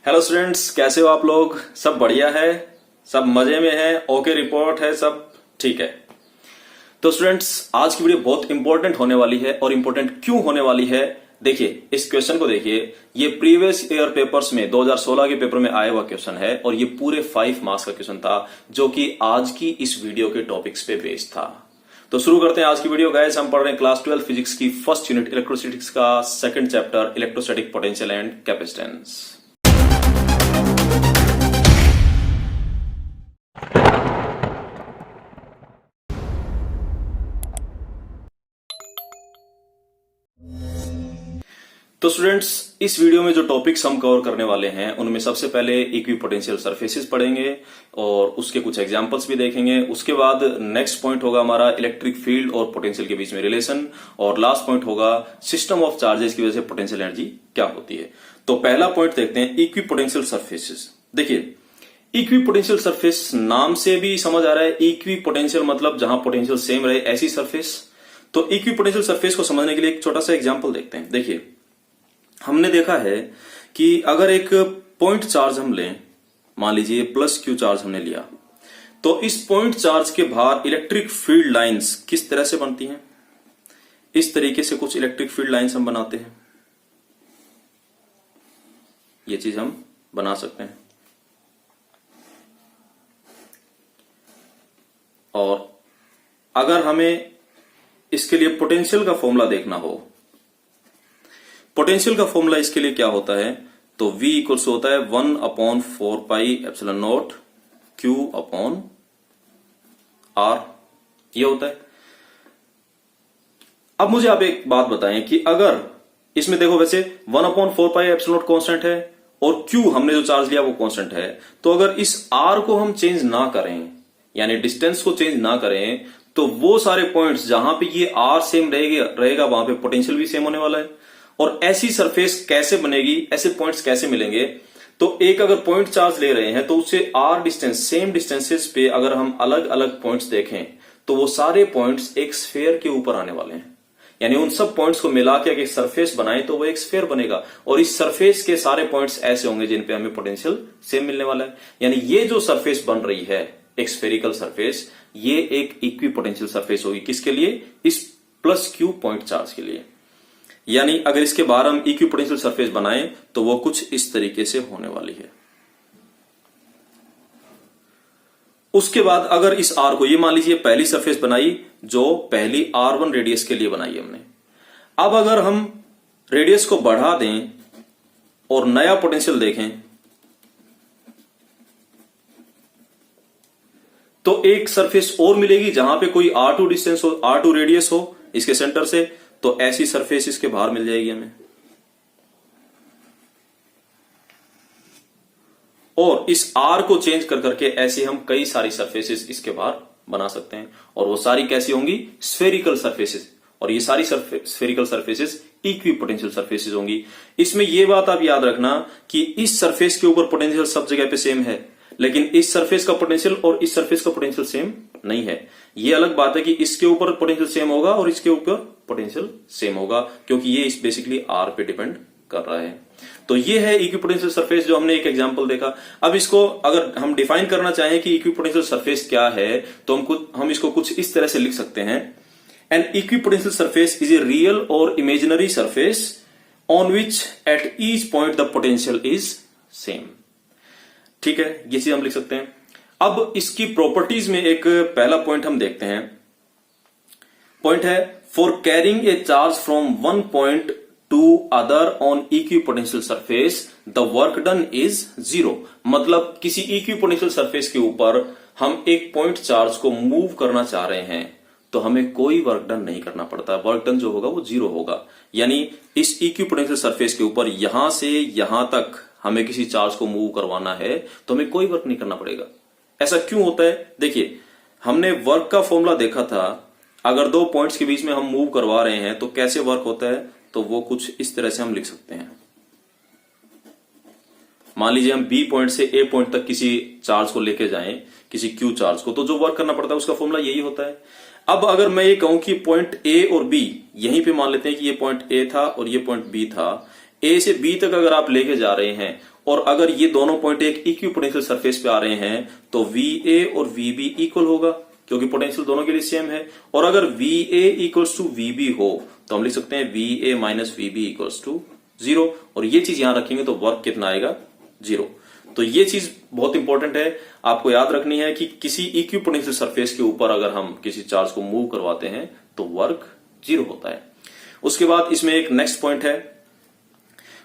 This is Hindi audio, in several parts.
हेलो स्टूडेंट्स, कैसे हो आप लोग? सब बढ़िया है, सब मजे में है, ओके रिपोर्ट है, सब ठीक है। तो स्टूडेंट्स, आज की वीडियो बहुत इंपॉर्टेंट होने वाली है। और इंपॉर्टेंट क्यों होने वाली है, देखिए इस क्वेश्चन को देखिए। ये प्रीवियस ईयर पेपर्स में 2016 के पेपर में आया हुआ क्वेश्चन है और ये पूरे 5 मार्क्स का क्वेश्चन था, जो कि आज की इस वीडियो के टॉपिक्स पे बेस्ड था। तो शुरू करते हैं आज की वीडियो। गाइस, हम पढ़ रहे हैं क्लास 12 फिजिक्स की फर्स्ट यूनिट इलेक्ट्रोस्टैटिक्स का second chapter electrostatic potential and capacitance. तो स्टूडेंट्स, इस वीडियो में जो टॉपिक्स हम कवर करने वाले हैं उनमें सबसे पहले इक्विपोटेंशियल सरफेसेस पढ़ेंगे और उसके कुछ एग्जांपल्स भी देखेंगे। उसके बाद नेक्स्ट पॉइंट होगा हमारा इलेक्ट्रिक फील्ड और पोटेंशियल के बीच में रिलेशन, और लास्ट पॉइंट होगा सिस्टम ऑफ चार्जेस की वजह से पोटेंशियल एनर्जी क्या होती है। तो पहला पॉइंट देखते हैं, इक्विपोटेंशियल सरफेसेस। देखिए, इक्विपोटेंशियल सरफेस नाम से भी समझ आ रहा है, इक्विपोटेंशियल मतलब जहां पोटेंशियल सेम रहे ऐसी सरफेस। तो इक्विपोटेंशियल सरफेस को समझने के लिए एक छोटा सा एग्जाम्पल देखते हैं। देखिए, हमने देखा है कि अगर एक पॉइंट चार्ज हम लें, मान लीजिए प्लस क्यू चार्ज हमने लिया, तो इस पॉइंट चार्ज के बाहर इलेक्ट्रिक फील्ड लाइंस किस तरह से बनती हैं। इस तरीके से कुछ इलेक्ट्रिक फील्ड लाइंस हम बनाते हैं, ये चीज हम बना सकते हैं। और अगर हमें इसके लिए पोटेंशियल का फॉर्मूला देखना हो, पोटेंशियल का फॉर्मूला इसके लिए क्या होता है, तो V इक्वल्स होता है 1/4πε0 Q/R, ये होता है। अब मुझे आप एक बात बताएं कि अगर इसमें देखो, वैसे 1/4πε0 कांस्टेंट है और Q हमने जो चार्ज लिया वो कांस्टेंट है, तो अगर इस R को हम चेंज ना करें, यानी डिस्टेंस को चेंज ना करें, तो वो सारे पॉइंट्स जहां पे ये R सेम रहेगा वहां पे पोटेंशियल भी सेम होने वाला है। और ऐसी सरफेस कैसे बनेगी, ऐसे पॉइंट्स कैसे मिलेंगे, तो एक अगर पॉइंट चार्ज ले रहे हैं तो उससे R डिस्टेंस, सेम डिस्टेंसेस पे अगर हम अलग अलग पॉइंट्स देखें तो वो सारे पॉइंट्स एक स्फीयर के ऊपर आने वाले हैं। यानी उन सब पॉइंट्स को मिला के एक सरफेस बनाए तो वो एक स्फीयर बनेगा, और इस सरफेस के सारे पॉइंट्स ऐसे होंगे जिन पे हमें पोटेंशियल सेम मिलने वाला है। यानी ये जो सरफेस बन रही है, एक स्फेरिकल सरफेस, ये एक इक्विपोटेंशियल सरफेस होगी। किसके लिए? इस प्लस क्यू पॉइंट चार्ज के लिए। यानी अगर इसके बाहर हम इक्विपोटेंशियल सरफेस बनाएं तो वो कुछ इस तरीके से होने वाली है। उसके बाद अगर इस R को, ये मान लीजिए पहली सरफेस बनाई जो पहली R1 रेडियस के लिए बनाई हमने। अब अगर हम रेडियस को बढ़ा दें और नया पोटेंशियल देखें, तो एक सरफेस और मिलेगी जहां पे कोई R2 डिस्टेंस हो, R2 रेडियस हो इसके सेंटर से, तो ऐसी सरफेस इसके बाहर मिल जाएगी हमें। और इस R को चेंज कर करके ऐसे हम कई सारी सरफेसेस इसके बाहर बना सकते हैं, और वो सारी कैसी होंगी? Spherical surfaces. और ये सारी स्फेरिकल सरफेसेस इक्विपोटेंशियल सरफेसेस होंगी। इसमें ये बात आप याद रखना कि इस सरफेस के ऊपर पोटेंशियल सब जगह पे सेम है, लेकिन इस सरफेस का पोटेंशियल और इस सरफेस का पोटेंशियल सेम नहीं है। ये अलग बात है कि इसके ऊपर पोटेंशियल सेम होगा और इसके ऊपर पोटेंशियल सेम होगा, क्योंकि ये इस बेसिकली R पे डिपेंड कर रहा है। तो ये है इक्विपोटेंशियल सरफेस, जो हमने एक एग्जांपल देखा। अब इसको अगर हम डिफाइन करना चाहें कि इक्विपोटेंशियल सरफेस क्या है, तो हम इसको कुछ इस तरह से लिख सकते हैं। An equipotential surface is a real और imaginary surface on which at each point the potential is same. ठीक है, ये चीज हम लिख सकते हैं। अब इसकी प्रॉपर्टीज में एक पहला पॉइंट हम देखते हैं। पॉइंट है, for carrying a charge from one point two other on equipotential surface the work done is 0। मतलब किसी इक्विपोटेंशियल सरफेस के ऊपर हम एक पॉइंट चार्ज को मूव करना चाह रहे हैं तो हमें कोई वर्क डन नहीं करना पड़ता। वर्क डन जो होगा वो 0 होगा। यानी इस इक्विपोटेंशियल सरफेस के ऊपर यहां से यहां तक हमें किसी चार्ज को मूव करवाना है तो हमें कोई वर्क नहीं करना पड़ेगा। ऐसा क्यों होता है? देखिए, हमने वर्क का फॉर्मूला देखा था। अगर दो पॉइंट्स के बीच में हम मूव करवा रहे हैं तो कैसे वर्क होता है, तो वो कुछ इस तरह से हम लिख सकते हैं। मान लीजिए हम B पॉइंट से A पॉइंट तक किसी चार्ज को लेके जाएं, किसी Q चार्ज को, तो जो वर्क करना पड़ता है उसका फॉर्मूला यही होता है। अब अगर मैं ये कहूं कि पॉइंट A और B, यहीं पे मान लेते हैं कि ये पॉइंट A था और ये पॉइंट B था, ए से बी तक अगर आप लेके जा रहे हैं और अगर ये दोनों पॉइंट एक इक्विपोटेंशियल सरफेस पे आ रहे हैं तो वी ए और वी बी इक्वल होगा, क्योंकि पोटेंशियल दोनों के लिए सेम है। और अगर V A equals to V B हो तो हम लिख सकते हैं V A minus V B equals to 0, और ये चीज यहां रखेंगे तो वर्क कितना आएगा, 0। तो ये चीज बहुत इंपॉर्टेंट है, आपको याद रखनी है कि किसी इक्विपोटेंशियल सरफेस के ऊपर अगर हम किसी चार्ज को मूव करवाते हैं तो वर्क 0 होता है। उसके बाद इसमें एक नेक्स्ट पॉइंट है,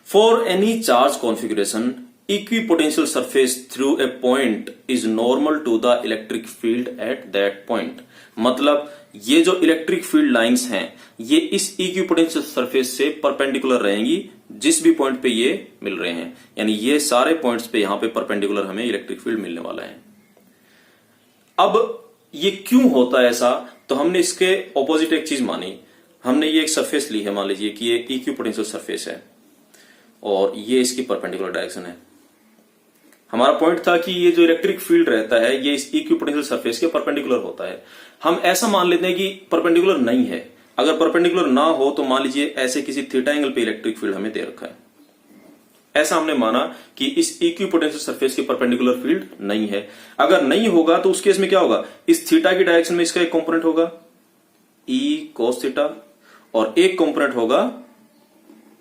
for any charge configuration equipotential surface through a point is normal to the electric field at that point. मतलब ये जो इलेक्ट्रिक फील्ड लाइंस हैं ये इस इक्विपोटेंशियल सरफेस से परपेंडिकुलर रहेंगी जिस भी पॉइंट पे ये मिल रहे हैं, यानी ये सारे पॉइंट्स पे यहां पे परपेंडिकुलर हमें इलेक्ट्रिक फील्ड मिलने वाला है। अब ये क्यों होता है ऐसा, तो हमने इसके ऑपोजिट एक चीज मानी। हमने ये एक सरफेस ली है, मान लीजिए कि ये इक्विपोटेंशियल सरफेस है और ये इसकी परपेंडिकुलर डायरेक्शन है। हमारा पॉइंट था कि ये जो इलेक्ट्रिक फील्ड रहता है ये इस इक्विपोटेंशियल सरफेस के परपेंडिकुलर होता है। हम ऐसा मान लेते हैं कि परपेंडिकुलर नहीं है। अगर परपेंडिकुलर ना हो तो मान लीजिए ऐसे किसी थीटा एंगल पे इलेक्ट्रिक फील्ड हमें दे रखा है, ऐसा हमने माना कि इस इक्विपोटेंशियल सरफेस के परपेंडिकुलर फील्ड नहीं है। अगर नहीं होगा तो उस केस में क्या होगा, इस थीटा की डायरेक्शन में इसका एक कंपोनेंट होगा ई कोस थीटा और एक कंपोनेंट होगा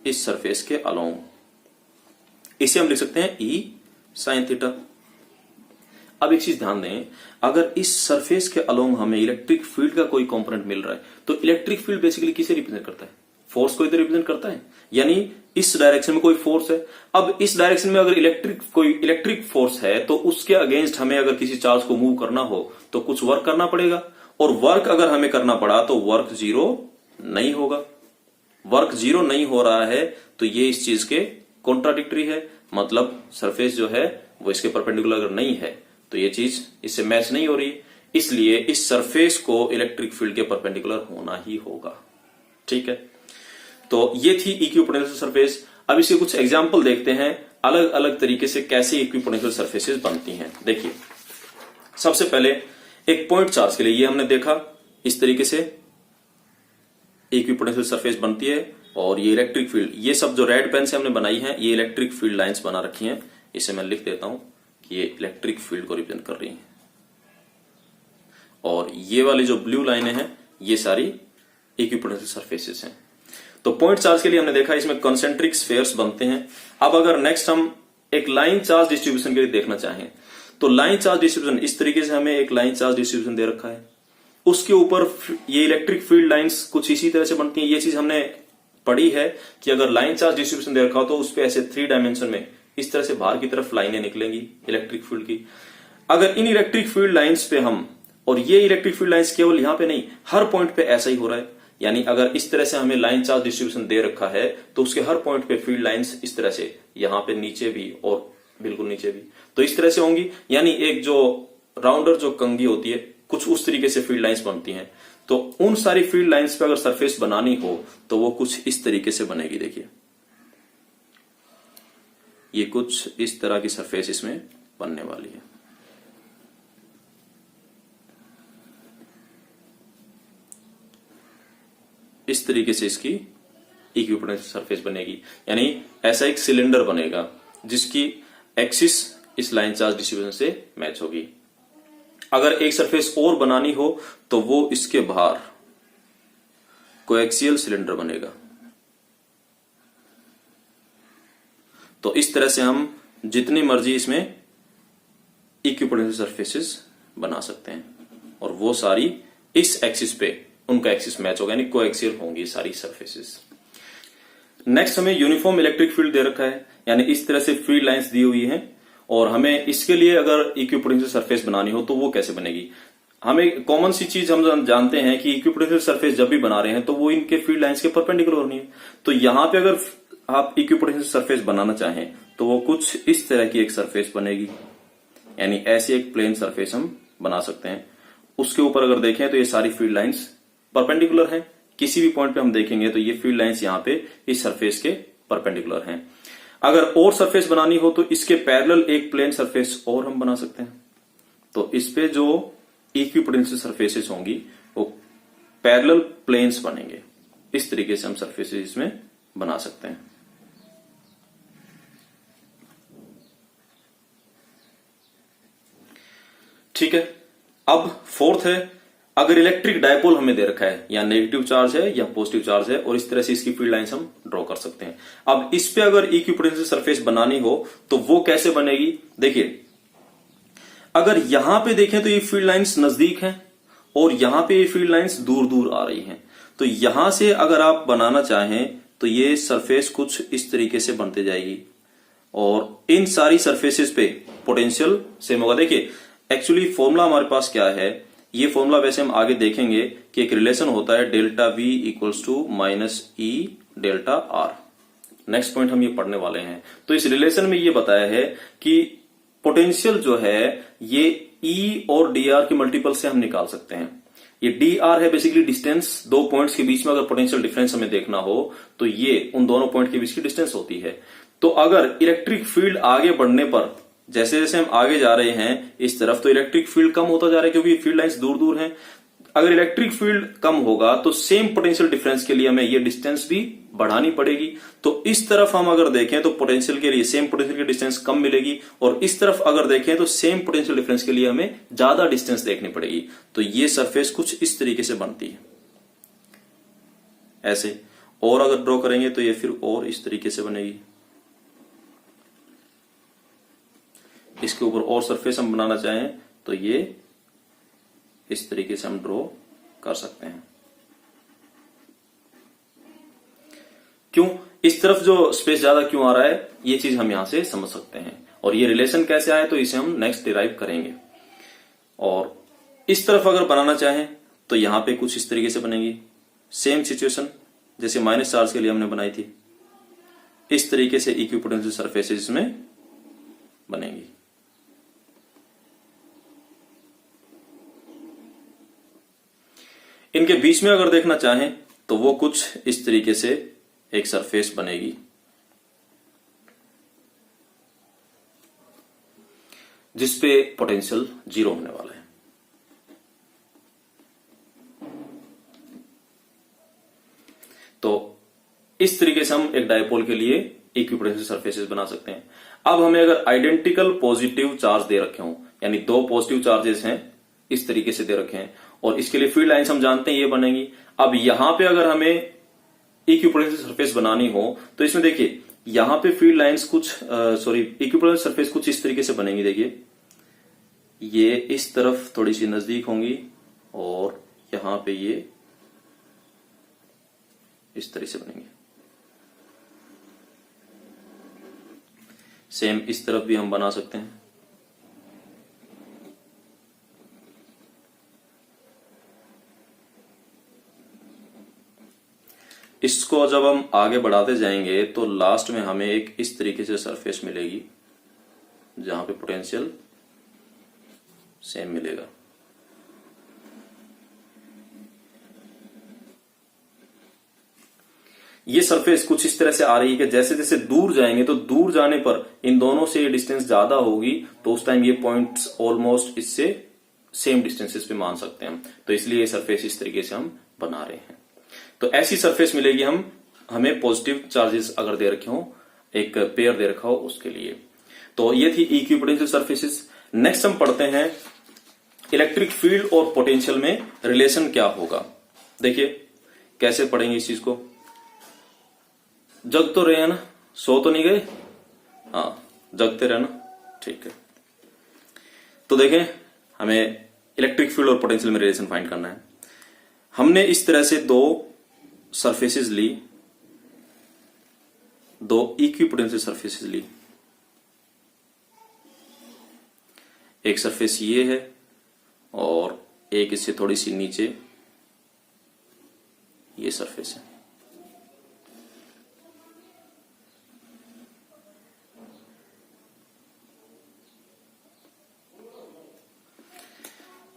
इस सरफेस के अलोंग, इसे हम लिख सकते हैं ई साइन थीटा। अब एक चीज ध्यान दें, अगर इस सरफेस के अलोंग हमें इलेक्ट्रिक फील्ड का कोई कंपोनेंट मिल रहा है तो इलेक्ट्रिक फील्ड बेसिकली किसे रिप्रेजेंट करता है, फोर्स को इधर रिप्रेजेंट करता है, यानी इस डायरेक्शन में कोई फोर्स है। अब इस डायरेक्शन में अगर कोई इलेक्ट्रिक फोर्स है तो उसके अगेंस्ट हमें अगर किसी चार्ज को मूव करना हो तो कुछ वर्क करना पड़ेगा, और वर्क अगर हमें करना पड़ा तो वर्क 0 नहीं होगा। वर्क 0 नहीं हो रहा है तो ये इस चीज के कॉन्ट्राडिक्टरी है, मतलब सरफेस जो है वो इसके परपेंडिकुलर अगर नहीं है तो ये चीज इससे मैच नहीं हो रही, इसलिए इस सरफेस को इलेक्ट्रिक फील्ड के परपेंडिकुलर होना ही होगा। ठीक है, तो ये थी इक्विपोटेंशियल सरफेस। अब इसके कुछ एग्जाम्पल देखते हैं अलग अलग तरीके से कैसे इक्विपोटेंशियल सरफेसेस बनती हैं। देखिए, सबसे पहले एक पॉइंट चार्ज के लिए ये हमने देखा, इस तरीके से इक्विपोटेंशियल सरफेस बनती है और ये इलेक्ट्रिक फील्ड, ये सब जो रेड पेन से हमने बनाई है ये इलेक्ट्रिक फील्ड लाइंस बना रखी हैं। इसे मैं लिख देता हूं कि ये इलेक्ट्रिक फील्ड को रिप्रेजेंट कर रही हैं, और ये वाली जो ब्लू लाइनें हैं ये सारी इक्विपोटेंशियल सरफेसेस हैं। तो पॉइंट चार्ज के लिए हमने देखा इसमें कंसेंट्रिक स्फीयर्स बनते हैं। अब अगर नेक्स्ट हम एक लाइन चार्ज डिस्ट्रीब्यूशन के लिए देखना चाहें तो लाइन चार्ज डिस्ट्रीब्यूशन, इस तरीके से हमें एक लाइन चार्ज डिस्ट्रीब्यूशन दे रखा है, उसके ऊपर ये इलेक्ट्रिक फील्ड लाइंस कुछ इसी तरह से बनती हैं। ये चीज हमने पढ़ी है कि अगर लाइन चार्ज डिस्ट्रीब्यूशन दे रखा हो तो उस पर ऐसे 3 डायमेंशन में इस तरह से बाहर की तरफ लाइनें निकलेंगी इलेक्ट्रिक फील्ड की। अगर इन इलेक्ट्रिक फील्ड लाइंस पे हम, और ये इलेक्ट्रिक फील्ड लाइंस केवल यहां पे नहीं हर पॉइंट पे ऐसा ही हो रहा है, यानी अगर इस तरह से हमें लाइन चार्ज डिस्ट्रीब्यूशन दे रखा है तो उसके हर पॉइंट पे फील्ड लाइंस इस तरह से, यहां पे नीचे भी और बिल्कुल नीचे भी, तो इस तरह से होंगी। यानी एक जो राउंडर जो कंघी होती है कुछ उस तरीके से फील्ड लाइंस बनती हैं। तो उन सारी फील्ड लाइंस पे अगर सरफेस बनानी हो तो वो कुछ इस तरीके से बनेगी। देखिए, ये कुछ इस तरह की सरफेस इसमें बनने वाली है। इस तरीके से इसकी इक्विपोटेंशियल सरफेस बनेगी, यानी ऐसा एक सिलेंडर बनेगा जिसकी एक्सिस इस लाइन चार्ज डिस्ट्रीब्यूशन से मैच होगी। अगर एक सरफेस और बनानी हो तो वो इसके बाहर कोएक्सियल सिलेंडर बनेगा। तो इस तरह से हम जितनी मर्जी इसमें इक्विपोटेंशियल सरफेसेस बना सकते हैं, और वो सारी इस एक्सिस पे उनका एक्सिस मैच होगा, यानी कोएक्सियल होंगी सारी सरफेसेस। नेक्स्ट हमें यूनिफॉर्म इलेक्ट्रिक फील्ड दे रखा है, यानी इस तरह से फील्ड लाइंस दी हुई हैं, और हमें इसके लिए अगर इक्विपोटेंशियल सरफेस बनानी हो तो वो कैसे बनेगी। हमें कॉमन सी चीज हम जानते हैं कि इक्विपोटेंशियल सरफेस जब भी बना रहे हैं तो वो इनके फील्ड लाइंस के परपेंडिकुलर होनी है। तो यहां पे अगर आप इक्विपोटेंशियल सरफेस बनाना चाहें तो वो कुछ इस तरह की एक सरफेस बनेगी, यानी ऐसी एक प्लेन सरफेस हम बना सकते हैं। उसके ऊपर अगर देखें तो ये सारी फील्ड लाइंस परपेंडिकुलर हैं, किसी भी पॉइंट पे हम देखेंगे तो ये फील्ड लाइंस यहाँ पे इस सरफेस के परपेंडिकुलर हैं। अगर और सरफेस बनानी हो तो इसके पैरेलल एक प्लेन सरफेस और हम बना सकते हैं। तो इस पे जो इक्विपोटेंशियल सरफेसेस होंगी वो पैरेलल प्लेन्स बनेंगे। इस तरीके से हम सरफेसेस इसमें बना सकते हैं। ठीक है। अब फोर्थ है, अगर इलेक्ट्रिक डायपोल हमें दे रखा है, या नेगेटिव चार्ज है या पॉजिटिव चार्ज है, और इस तरह से इसकी फील्ड लाइंस हम ड्रॉ कर सकते हैं। अब इस पे अगर इक्विपोटेंशियल सरफेस बनानी हो तो वो कैसे बनेगी? देखिए, अगर यहां पे देखें तो ये फील्ड लाइंस नजदीक हैं और यहां पे ये फील्ड लाइंस दूर दूर आ रही हैं। तो यहां से अगर आप बनाना चाहें तो ये सरफेस कुछ इस तरीके से बनते जाएगी और इन सारी सरफेसेस पे पोटेंशियल सेम होगा। देखिए, एक्चुअली फॉर्मूला हमारे पास क्या है, ये फॉर्मूला वैसे हम आगे देखेंगे कि एक रिलेशन होता है delta V equals to minus E delta R. Next point हम ये पढ़ने वाले हैं। तो इस रिलेशन में ये बताया है कि पोटेंशियल जो है ये ई और डी आर के मल्टीपल से हम निकाल सकते हैं। ये डी आर है बेसिकली डिस्टेंस, दो पॉइंट्स के बीच में अगर पोटेंशियल डिफरेंस हमें देखना हो तो ये उन दोनों पॉइंट के बीच की डिस्टेंस होती है। तो अगर इलेक्ट्रिक फील्ड आगे बढ़ने पर, जैसे जैसे हम आगे जा रहे हैं इस तरफ, तो इलेक्ट्रिक फील्ड कम होता जा रहा है क्योंकि फील्ड लाइंस दूर दूर हैं। अगर इलेक्ट्रिक फील्ड कम होगा तो सेम पोटेंशियल डिफरेंस के लिए हमें ये डिस्टेंस भी बढ़ानी पड़ेगी। तो इस तरफ हम अगर देखें तो पोटेंशियल के लिए सेम पोटेंशियल की डिस्टेंस कम मिलेगी, और इस तरफ अगर देखें तो सेम पोटेंशियल डिफरेंस के लिए हमें ज्यादा डिस्टेंस देखनी पड़ेगी। तो ये सरफेस कुछ इस तरीके से बनती है, ऐसे। और अगर ड्रॉ करेंगे तो ये फिर और इस तरीके से बनेगी। इसके ऊपर और सरफेस हम बनाना चाहें तो ये इस तरीके से हम ड्रॉ कर सकते हैं। क्यों इस तरफ जो स्पेस ज्यादा क्यों आ रहा है, ये चीज हम यहां से समझ सकते हैं। और ये रिलेशन कैसे आए तो इसे हम नेक्स्ट डिराइव करेंगे। और इस तरफ अगर बनाना चाहें तो यहां पे कुछ इस तरीके से बनेगी। सेम सिचुएशन जैसे माइनस चार्ज के लिए हमने बनाई थी, इस तरीके से इक्विपोटेंशियल सरफेसेस में बनेंगी। इनके बीच में अगर देखना चाहें तो वो कुछ इस तरीके से एक सरफेस बनेगी, जिसपे पोटेंशियल जीरो होने वाला है। तो इस तरीके से हम एक डायपोल के लिए इक्विपोटेंशियल सरफेसेस बना सकते हैं। अब हमें अगर आइडेंटिकल पॉजिटिव चार्ज दे रखे हों, यानी दो पॉजिटिव चार्जेस हैं इस तरीके से दे रखे हैं, और इसके लिए फील्ड लाइंस हम जानते हैं ये बनेंगी। अब यहां पे अगर हमें इक्विपोटेंशियल सरफेस बनानी हो तो इसमें देखिए, यहां पे फील्ड लाइंस कुछ इक्विपोटेंशियल सरफेस कुछ इस तरीके से बनेंगी। देखिए, ये इस तरफ थोड़ी सी नजदीक होंगी और यहां पे ये इस तरह से बनेंगे। सेम इस तरफ भी हम बना सकते हैं। इसको जब हम आगे बढ़ाते जाएंगे तो लास्ट में हमें एक इस तरीके से सरफेस मिलेगी जहां पे पोटेंशियल सेम मिलेगा। ये सरफेस कुछ इस तरह से आ रही है कि जैसे जैसे दूर जाएंगे तो दूर जाने पर इन दोनों से डिस्टेंस ज्यादा होगी, तो उस टाइम ये पॉइंट्स ऑलमोस्ट इससे सेम डिस्टेंसेस पे मान सकते हैं। तो इसलिए ये सरफेस इस तरीके से हम बना रहे हैं। तो ऐसी सरफेस मिलेगी हमें पॉजिटिव चार्जेस अगर दे रखे हो, एक पेयर दे रखा हो उसके लिए। तो ये थी इक्विपोटेंशियल सरफेसेस। नेक्स्ट हम पढ़ते हैं इलेक्ट्रिक फील्ड और पोटेंशियल में रिलेशन क्या होगा। देखिए कैसे पढ़ेंगे इस चीज को। जग तो रहे हैं ना, सो तो नहीं गए? हाँ, जगते रहे ना, ठीक है। तो देखें, हमें इलेक्ट्रिक फील्ड और पोटेंशियल में रिलेशन फाइंड करना है। हमने इस तरह से दो सरफेसेस ली, दो इक्विपोटेंशियल सरफेसेस ली। एक सरफेस ये है और एक इससे थोड़ी सी नीचे ये सरफेस है।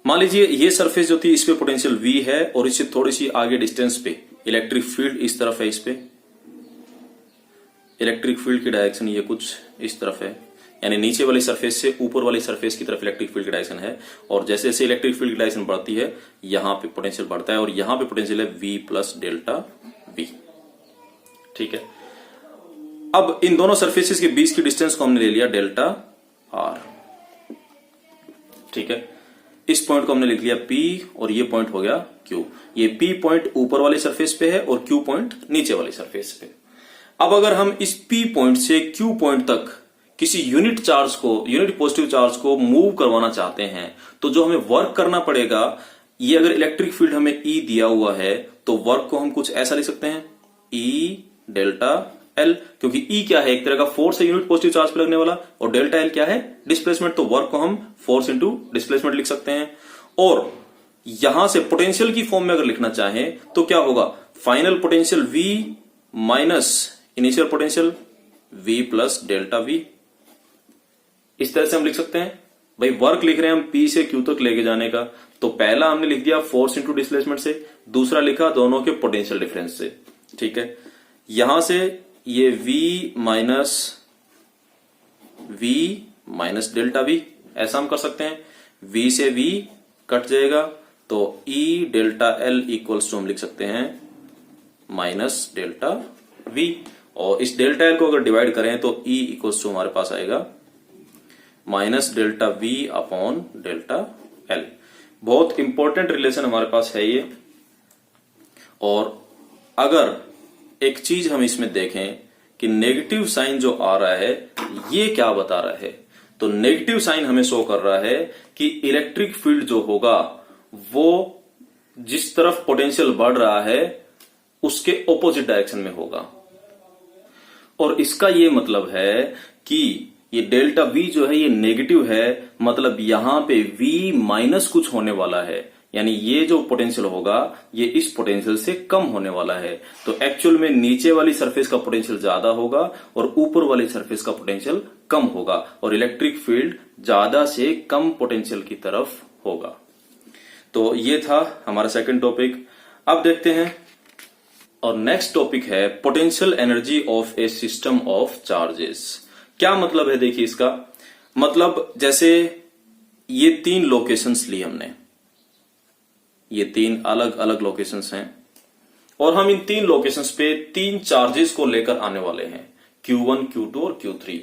मान लीजिए ये सरफेस जो थी इस पे पोटेंशियल V है और इससे थोड़ी सी आगे डिस्टेंस पे इलेक्ट्रिक फील्ड इस तरफ है। इस पे इलेक्ट्रिक फील्ड की डायरेक्शन ये कुछ इस तरफ है, यानी नीचे वाली सरफेस से ऊपर वाली सरफेस की तरफ इलेक्ट्रिक फील्ड की डायरेक्शन है। और जैसे जैसे इलेक्ट्रिक फील्ड की डायरेक्शन बढ़ती है यहां पे पोटेंशियल बढ़ता है, और यहां पे पोटेंशियल है V प्लस डेल्टा V। ठीक है। अब इन दोनों सरफेसेस के बीच की डिस्टेंस को हमने ले लिया डेल्टा R। ठीक है। इस पॉइंट को हमने लिख लिया P और ये पॉइंट हो गया Q। ये P पॉइंट ऊपर वाले सरफेस पे है और Q पॉइंट नीचे वाले सरफेस पे। अब अगर हम इस P पॉइंट से Q पॉइंट तक किसी यूनिट पॉजिटिव चार्ज को मूव करवाना चाहते हैं तो जो हमें वर्क करना पड़ेगा, ये अगर इलेक्ट्रिक फील्ड हमें E दिया हुआ है तो वर्क को हम कुछ ऐसा लिख सकते हैं, E डेल्टा L, क्योंकि E क्या है, एक तरह का फोर्स है यूनिट पॉजिटिव चार्ज पे लगने वाला, और डेल्टा L क्या है, डिस्प्लेसमेंट। तो वर्क को हम फोर्स इंटू डिस्प्लेसमेंट लिख सकते हैं। और यहां से पोटेंशियल की फॉर्म में अगर लिखना चाहें तो क्या होगा, final potential V minus initial potential V plus delta V। इस तरह से हम लिख सकते हैं। भाई वर्क लिख रहे हैं हम P से Q तक लेके जाने का, तो पहला हमने लिख दिया फोर्स इंटू डिस्प्लेसमेंट से, दूसरा लिखा दोनों के पोटेंशियल डिफरेंस से। ठीक है, यहां से ये V माइनस डेल्टा V, ऐसा हम कर सकते हैं। V से V कट जाएगा तो E delta L equals to हम लिख सकते हैं माइनस डेल्टा V, और इस डेल्टा L को अगर डिवाइड करें तो E इक्वल्स टू हमारे पास आएगा minus delta V upon delta L। बहुत इंपॉर्टेंट रिलेशन हमारे पास है ये। और अगर एक चीज हम इसमें देखें कि नेगेटिव साइन जो आ रहा है ये क्या बता रहा है, तो नेगेटिव साइन हमें शो कर रहा है कि इलेक्ट्रिक फील्ड जो होगा वो जिस तरफ पोटेंशियल बढ़ रहा है उसके ऑपोजिट डायरेक्शन में होगा। और इसका ये मतलब है कि ये डेल्टा V जो है ये नेगेटिव है, मतलब यहां पे V माइनस कुछ होने वाला है, यानी ये जो पोटेंशियल होगा ये इस पोटेंशियल से कम होने वाला है। तो एक्चुअल में नीचे वाली सरफेस का पोटेंशियल ज्यादा होगा और ऊपर वाली सरफेस का पोटेंशियल कम होगा, और इलेक्ट्रिक फील्ड ज्यादा से कम पोटेंशियल की तरफ होगा। तो ये था हमारा सेकंड टॉपिक। अब देखते हैं, और नेक्स्ट टॉपिक है potential energy of A system of charges. क्या मतलब है, देखिए इसका मतलब, जैसे ये 3 लोकेशंस ली हमने, ये 3 अलग अलग लोकेशंस हैं, और हम इन 3 लोकेशंस पे 3 चार्जेस को लेकर आने वाले हैं, Q1, Q2 और Q3।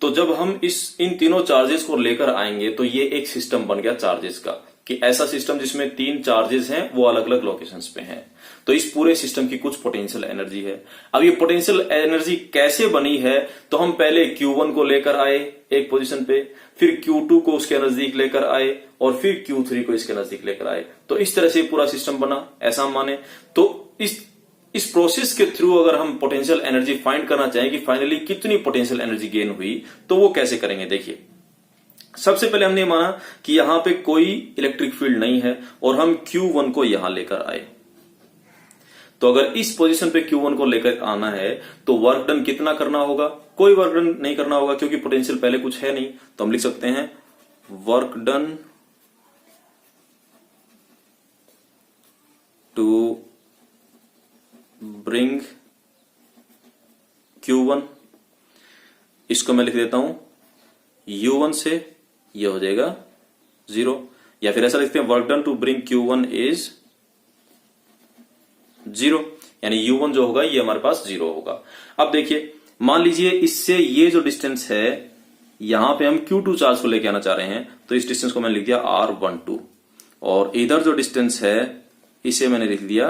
तो जब हम इन तीनों चार्जेस को लेकर आएंगे तो ये एक सिस्टम बन गया चार्जेस का, कि ऐसा सिस्टम जिसमें 3 चार्जेस हैं वो अलग अलग लोकेशंस पे हैं। तो इस पूरे सिस्टम की कुछ पोटेंशियल एनर्जी है। अब ये पोटेंशियल एनर्जी कैसे बनी है, तो हम पहले Q1 को लेकर आए एक पोजीशन पे, फिर Q2 को उसके नजदीक लेकर आए, और फिर Q3 को इसके नजदीक लेकर आए। तो इस तरह से पूरा सिस्टम बना, ऐसा हम माने। तो इस प्रोसेस के थ्रू अगर हम पोटेंशियल एनर्जी फाइंड करना चाहें कि फाइनली कितनी पोटेंशियल एनर्जी गेन हुई, तो वो कैसे करेंगे। देखिए, सबसे पहले हमने माना कि यहां पे कोई इलेक्ट्रिक फील्ड नहीं है और हम Q1 को यहां लेकर आए। तो अगर इस पोजीशन पे Q1 को लेकर आना है तो वर्क डन कितना करना होगा, कोई वर्क डन नहीं करना होगा क्योंकि पोटेंशियल पहले कुछ है नहीं। तो हम लिख सकते हैं work done to bring Q1, इसको मैं लिख देता हूं U1 से, ये हो जाएगा 0, या फिर ऐसा लिखते हैं work done to bring Q1 is 0, यानी U1 जो होगा ये हमारे पास 0 होगा। अब देखिए, मान लीजिए इससे ये जो डिस्टेंस है, यहां पे हम Q2 चार्ज को लेके आना चाह रहे हैं, तो इस डिस्टेंस को मैंने लिख दिया R12, और इधर जो डिस्टेंस है इसे मैंने लिख दिया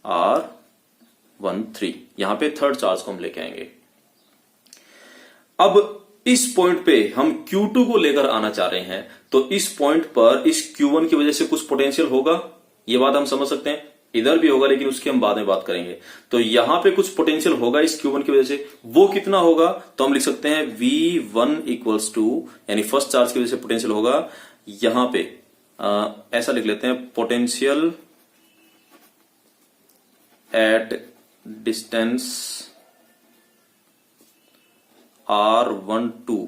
R13। यहां पे थर्ड चार्ज को हम लेके आएंगे। अब इस पॉइंट पे हम Q2 को लेकर आना चाह रहे हैं, तो इस पॉइंट पर इस Q1 की वजह से कुछ पोटेंशियल होगा, ये बात हम समझ सकते हैं। इधर भी होगा लेकिन उसकी हम बाद में बात करेंगे। तो यहां पे कुछ पोटेंशियल होगा इस Q1 की वजह से, वो कितना होगा, तो हम लिख सकते हैं V1 इक्वल्स टू, यानी फर्स्ट चार्ज की वजह से पोटेंशियल होगा, यहां पे ऐसा लिख लेते हैं potential at distance R12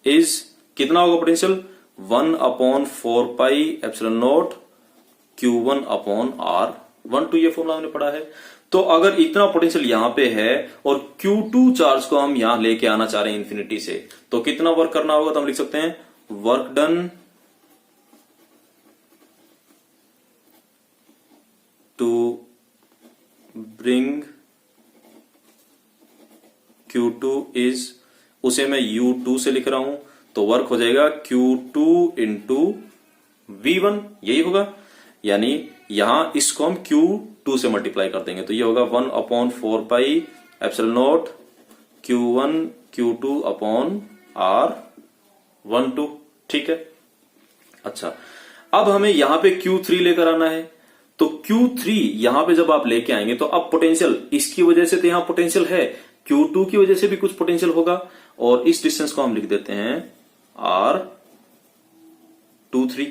is, कितना होगा potential, 1/4 pi epsilon not Q1 upon R12, ये फॉर्मूला हमने पढ़ा है। तो अगर इतना पोटेंशियल यहां पे है और Q2 चार्ज को हम यहां लेके आना चाह रहे हैं इंफिनिटी से, तो कितना वर्क करना होगा, तो हम लिख सकते हैं work done to bring Q2 is, उसे मैं U2 से लिख रहा हूं, तो वर्क हो जाएगा Q2 इंटू V1, यही होगा। यानी यहां इसको हम Q2 से मल्टीप्लाई कर देंगे तो ये होगा 1/4 pi epsilon not Q1 Q2 upon R12। ठीक है। अच्छा, अब हमें यहां पे Q3 लेकर आना है, तो Q3 यहां पे जब आप लेके आएंगे तो अब पोटेंशियल इसकी वजह से तो यहां पोटेंशियल है, Q2 की वजह से भी कुछ पोटेंशियल होगा, और इस डिस्टेंस को हम लिख देते हैं R23।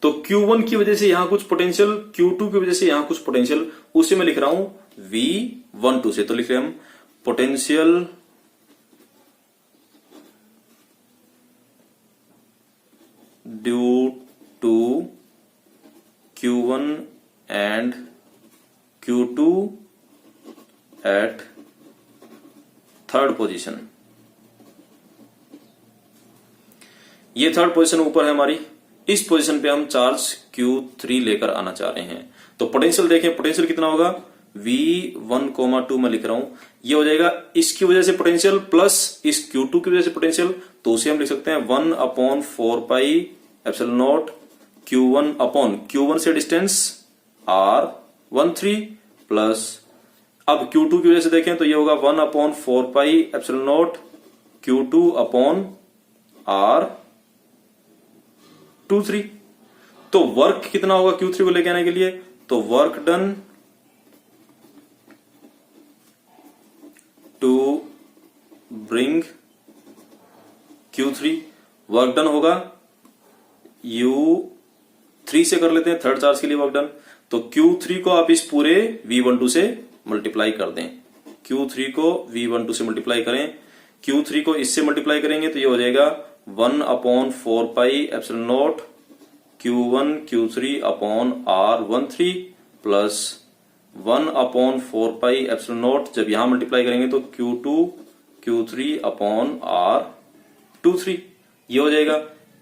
तो Q1 की वजह से यहां कुछ पोटेंशियल, Q2 की वजह से यहां कुछ पोटेंशियल, उसे मैं लिख रहा हूं V12 से। तो लिख रहे हैं हम potential due to Q1 and Q2 at third position. ये थर्ड पोजीशन ऊपर है हमारी, इस पोजीशन पे हम चार्ज Q3 लेकर आना चाह रहे हैं। तो पोटेंशियल देखें, पोटेंशियल कितना होगा V1,2 में लिख रहा हूं, ये हो जाएगा इसकी वजह से पोटेंशियल प्लस इस Q2 की वजह से पोटेंशियल, तो उसे हम लिख सकते हैं 1/4 pi epsilon not Q1 upon Q1 से डिस्टेंस R13 प्लस, अब Q2 की वजह से देखें तो ये होगा 1/4 pi epsilon not Q2 upon R23। तो वर्क कितना होगा Q3 को लेके आने के लिए, तो work done to bring Q3, work done होगा U3 से कर लेते हैं, थर्ड चार्ज के लिए वर्क डन। तो Q3 को आप इस पूरे V12 से मल्टीप्लाई कर दें, Q3 को V12 से मल्टीप्लाई करें, Q3 को इससे मल्टीप्लाई करेंगे तो ये हो जाएगा 1/4 pi epsilon not Q1 Q3 upon R13 plus 1/4 pi epsilon not, जब यहां मल्टीप्लाई करेंगे तो Q2 Q3 अपॉन R23, ये हो जाएगा।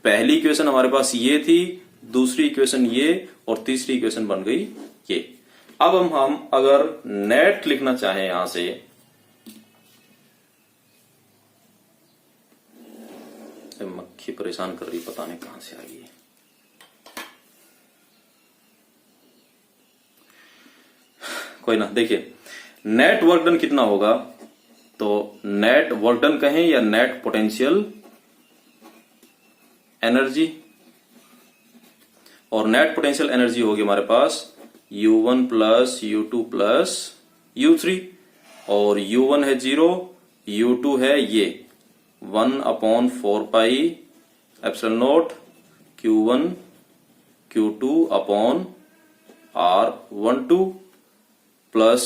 पहली इक्वेशन हमारे पास ये थी, दूसरी इक्वेशन ये, और तीसरी इक्वेशन बन गई ये। अब हम अगर नेट लिखना चाहें यहां से, मक्खी परेशान कर रही, पता नहीं कहां से आ गई है। कोई ना, देखिए नेट वर्क डन कितना होगा, तो नेट वर्क डन कहें या नेट पोटेंशियल एनर्जी, और नेट पोटेंशियल एनर्जी होगी हमारे पास U1 plus U2 plus U3, और U1 है 0, U2 है ये 1/4 pi epsilon not Q1 Q2 upon R12 plus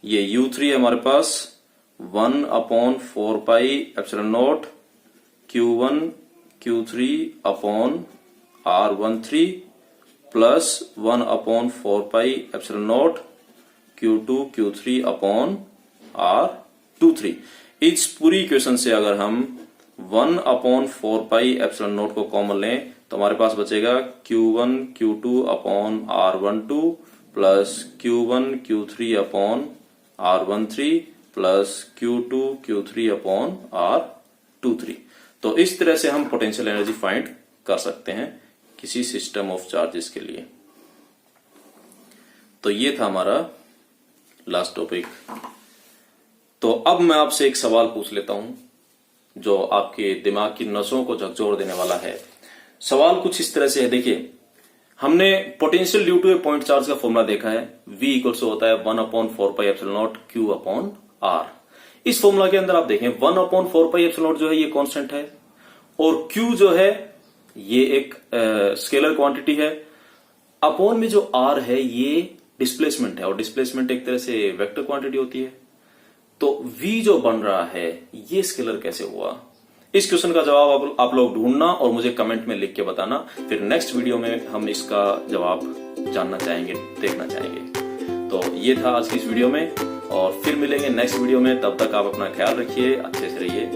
ये U3 है हमारे पास 1/4 pi epsilon not Q1 Q3 upon R13 plus 1/4 pi epsilon not Q2 Q3 upon R23। इस पूरी इक्वेशन से अगर हम 1/4 पाई एप्सिलॉन नॉट को कॉमन लें तो हमारे पास बचेगा Q1 Q2 upon R12 plus Q1 Q3 upon R13 plus Q2 Q3 upon R23। तो इस तरह से हम पोटेंशियल एनर्जी फाइंड कर सकते हैं किसी सिस्टम ऑफ चार्जेस के लिए। तो ये था हमारा लास्ट टॉपिक। तो अब मैं आपसे एक सवाल पूछ लेता हूं जो आपके दिमाग की नसों को झकझोर देने वाला है। सवाल कुछ इस तरह से है, देखिए हमने potential due to a point charge का फॉर्मूला देखा है, V इक्वल्स होता है 1/4 pi epsilon naught Q upon R। इस फॉर्मूला के अंदर आप देखें 1/4 पाई एप्सिलॉन नॉट जो है ये कांस्टेंट है, और Q जो है ये एक स्केलर क्वांटिटी है, अपॉन में जो R है ये डिस्प्लेसमेंट है, और डिस्प्लेसमेंट एक तरह से वेक्टर क्वांटिटी होती है। तो V जो बन रहा है ये स्केलर कैसे हुआ? इस क्वेश्चन का जवाब आप लोग ढूंढना और मुझे कमेंट में लिख के बताना, फिर नेक्स्ट वीडियो में हम इसका जवाब जानना चाहेंगे, देखना चाहेंगे। तो ये था आज की इस वीडियो में, और फिर मिलेंगे नेक्स्ट वीडियो में। तब तक आप अपना ख्याल रखिए, अच्छे से रहिए।